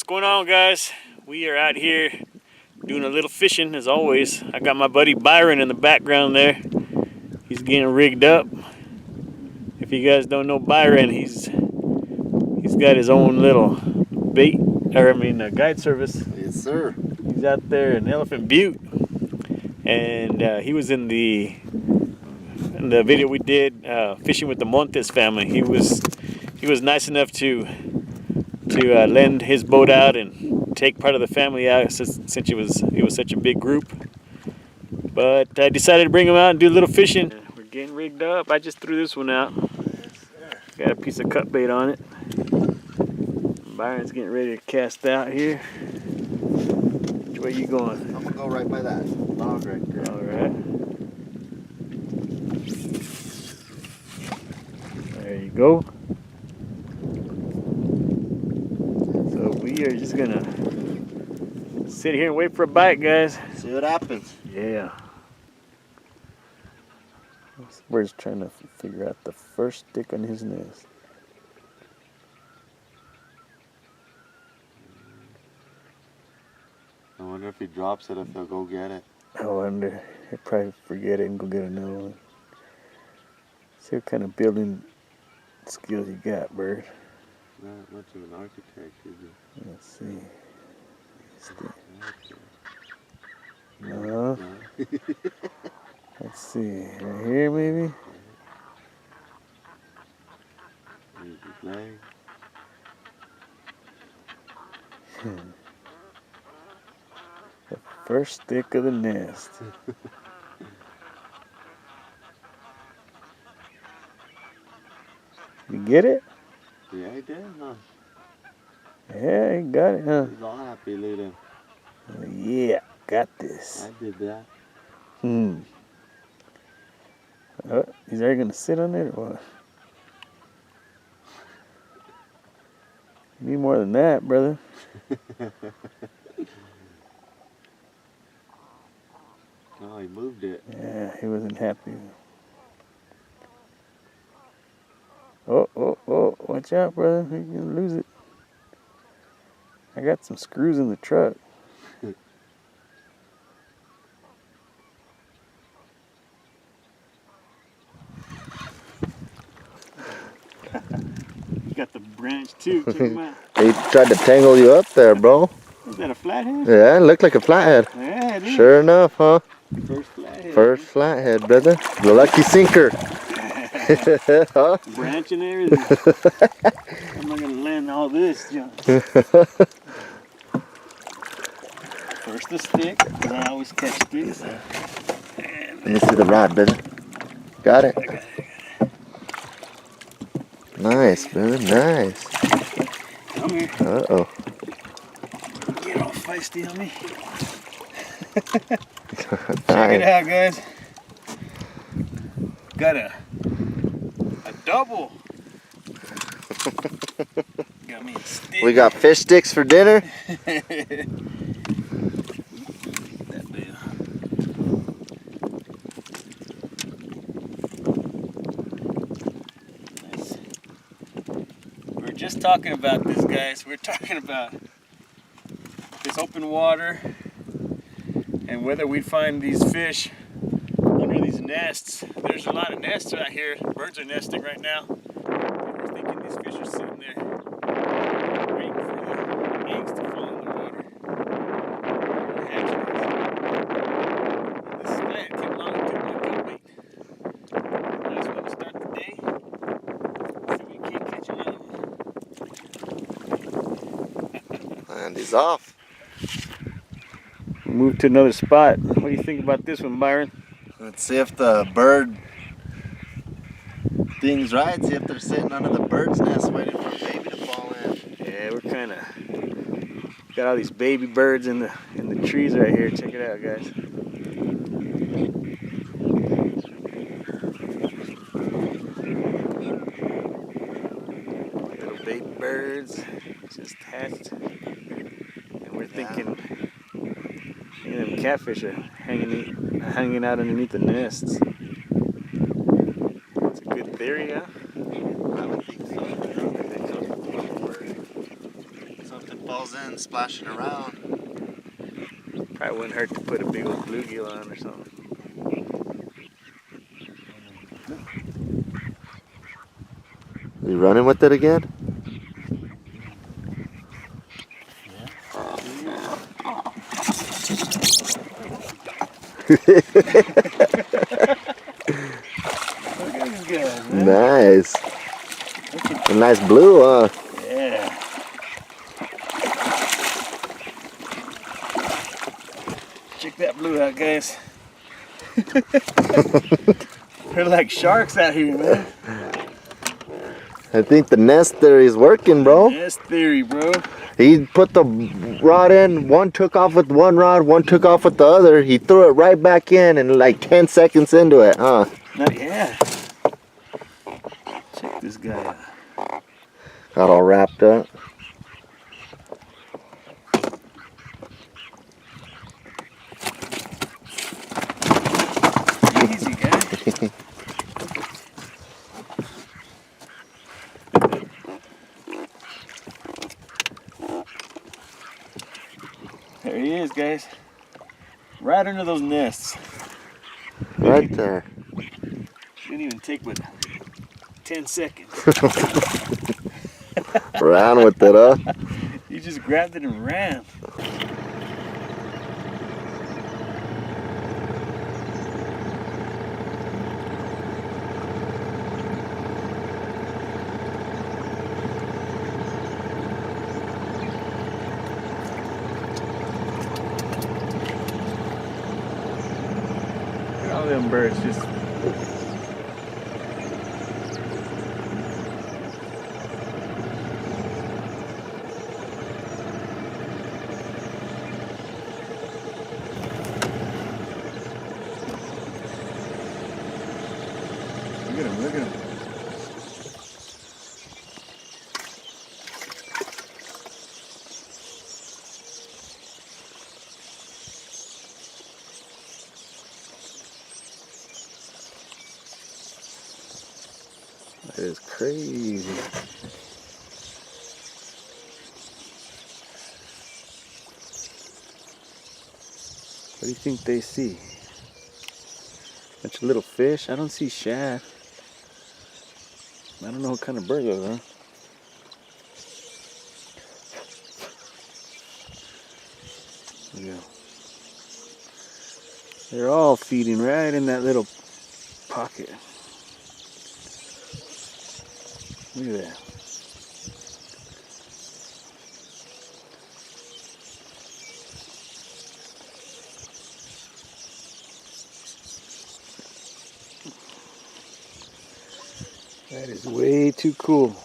going on, guys? We are out here doing a little fishing as always. I got my buddy Byron in the background there. He's getting rigged up. If you guys don't know Byron, he's got his own little guide service. Yes, sir. He's out there in Elephant Butte, and he was in the video we did fishing with the Montes family. He was nice enough to lend his boat out and take part of the family out since it was such a big group. But I decided to bring him out and do a little fishing. We're getting rigged up. I just threw this one out. Got a piece of cut bait on it. Byron's getting ready to cast out here. Which way you going? I'm gonna go right by that log right there. All right. There you go. So we are just gonna sit here and wait for a bite, guys. See what happens. Yeah. This bird's trying to figure out the first stick on his nest. I wonder if he drops it, if he'll go get it. I wonder. He'll probably forget it and go get another one. See what kind of building skills you got, bird. Not much of an architect, is he? Let's see. No. Let's see. Right here, maybe? There's his leg. The first stick of the nest. You get it? Yeah, he did, huh? Yeah, he got it, huh? He's all happy, look at him. Yeah, got this. I did that. He's already gonna sit on it or what? You need more than that, brother. Oh, he moved it. Yeah, he wasn't happy. Oh, watch out, brother. You're gonna lose it. I got some screws in the truck. You got the branch too, check him out. He tried to tangle you up there, bro. Is that a flathead? Yeah, it looked like a flathead. Yeah, it is. Sure enough, huh? First flathead. First flathead, brother. The lucky sinker. Huh? Branch and everything. I'm not gonna land all this junk. First the stick, because I always catch sticks. Let me see the rod, brother. Got it? Nice, brother, nice. Come here. Uh-oh. Get all feisty on me. Nice. Check it out, guys. Got a double. Got me a stick. We got fish sticks for dinner. We're just talking about this, guys. We're talking about this open water and whether we'd find these fish under these nests. There's a lot of nests out here. Birds are nesting right now. We're thinking these fish are sitting there waiting for the eggs to fall in the water. They're hatchlings. This flat came along and took my cut bait. Nice one to start the day. See if we can catch another one. And he's off. Move to another spot. What do you think about this one, Byron? Let's see if the bird thing's right. See if they're sitting under the bird's nest waiting for a baby to fall in. Yeah, we're kind of got all these baby birds in the trees right here. Check it out, guys. Little baby birds just hatched, and we're thinking them catfish are hanging out underneath the nests. It's a good theory, huh? I would think so. Something falls in, splashing around. Probably wouldn't hurt to put a big old bluegill on or something. You running with it again? Look at these guys, man. Nice. A nice blue, huh? Yeah. Check that blue out, guys. They're like sharks out here, man. I think the nest theory is working, bro. Nest theory, bro. He put the rod in, one took off with one rod, one took off with the other. He threw it right back in like 10 seconds into it, huh? Yeah. Check this guy out. Got all wrapped up. Easy, guy. There he is, guys. Right under those nests. Right there. Didn't even take but 10 seconds. Ran with it, huh? You just grabbed it and ran. Look at all them birds just. Look at him, look at him. That is crazy. What do you think they see? Bunch of little fish? I don't see shad. I don't know what kind of bird those are. Yeah. They're all feeding right in that little pocket. Look at that. That is way too cool.